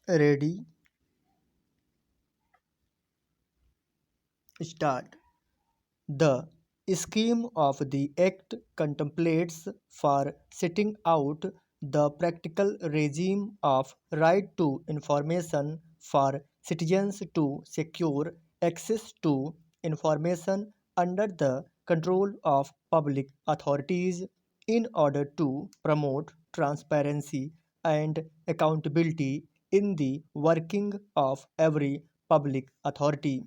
Ready, start. The scheme of the Act contemplates for setting out the practical regime of right to information for citizens to secure access to information under the control of public authorities in order to promote transparency and accountability in the working of every public authority.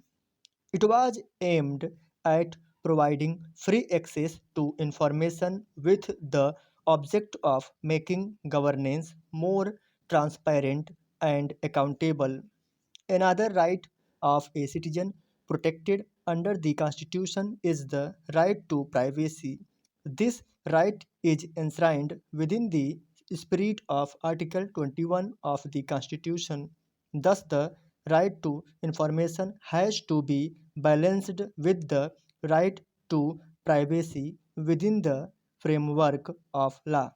It was aimed at providing free access to information with the object of making governance more transparent and accountable. Another right of a citizen protected under the Constitution is the right to privacy. This right is enshrined within the spirit of Article 21 of the Constitution. Thus, the right to information has to be balanced with the right to privacy within the framework of law,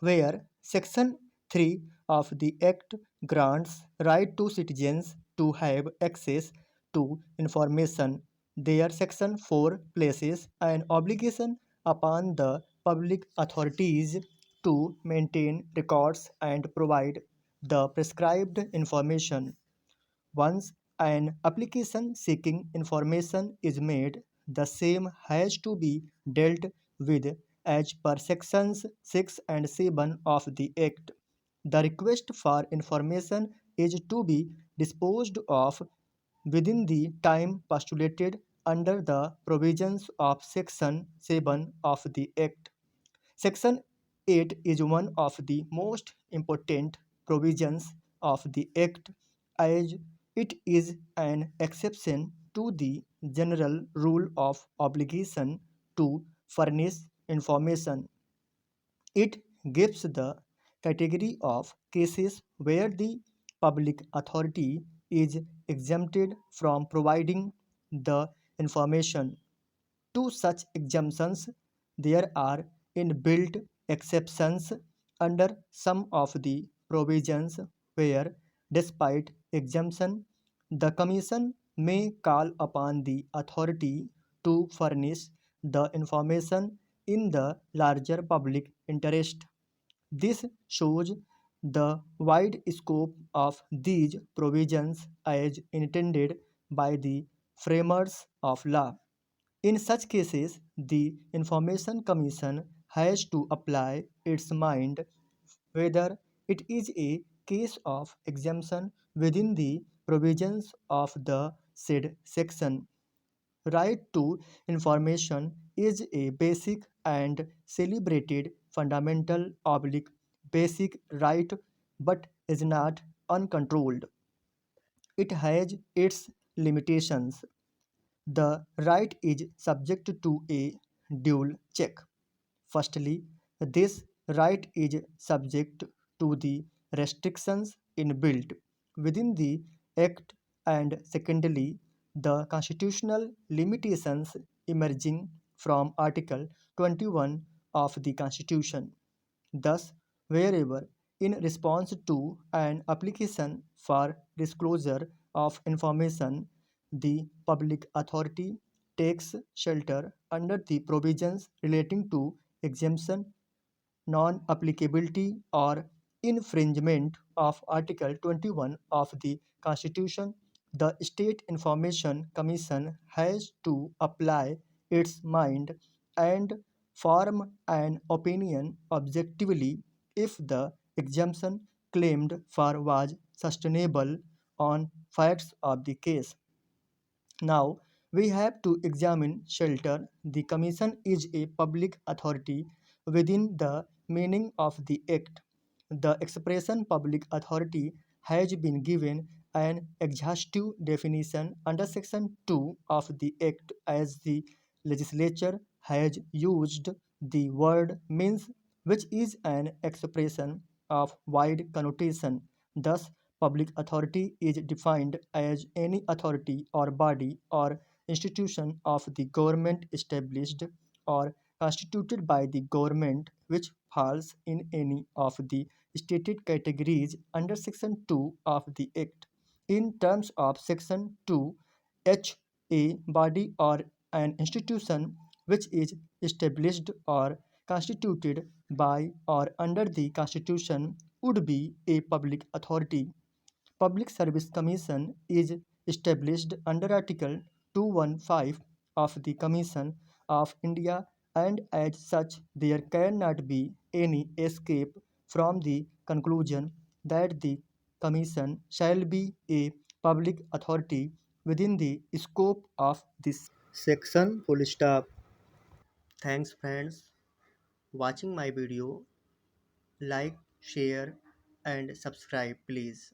where Section 3 of the Act grants right to citizens to have access to information. There Section 4 places an obligation upon the public authorities to maintain records and provide the prescribed information. Once an application seeking information is made, the same has to be dealt with as per sections 6 and 7 of the Act. The request for information is to be disposed of within the time postulated under the provisions of Section 7 of the Act. Section 8 is one of the most important provisions of the Act as it is an exception to the general rule of obligation to furnish information. It gives the category of cases where the public authority is exempted from providing the information. To such exemptions, there are inbuilt exceptions under some of the provisions where, despite exemption, the Commission may call upon the authority to furnish the information in the larger public interest. This shows the wide scope of these provisions as intended by the framers of law. In such cases, the Information Commission has to apply its mind whether it is a case of exemption within the provisions of the said section. Right to information is a basic and celebrated fundamental oblique basic right but is not uncontrolled. It has its limitations. The right is subject to a dual check. Firstly, this right is subject to the restrictions inbuilt within the Act, and secondly, the constitutional limitations emerging from Article 21 of the Constitution. Thus, wherever, in response to an application for disclosure of information, the public authority takes shelter under the provisions relating to exemption, non applicability, or infringement of Article 21 of the Constitution, the State Information Commission has to apply its mind and form an opinion objectively if the exemption claimed for was sustainable on facts of the case. Now, we have to examine shelter. The Commission is a public authority within the meaning of the Act. The expression public authority has been given an exhaustive definition under Section 2 of the Act as the legislature has used the word means, which is an expression of wide connotation. Thus, public authority is defined as any authority or body or institution of the government established or constituted by the government which falls in any of the stated categories under Section 2 of the Act. In terms of Section 2H, a body or an institution which is established or constituted by or under the Constitution would be a public authority. Public Service Commission is established under Article 215 of the Commission of India, and as such there cannot be any escape from the conclusion that the Commission shall be a public authority within the scope of this section. Full stop. Thanks friends watching my video. Like, share and subscribe please.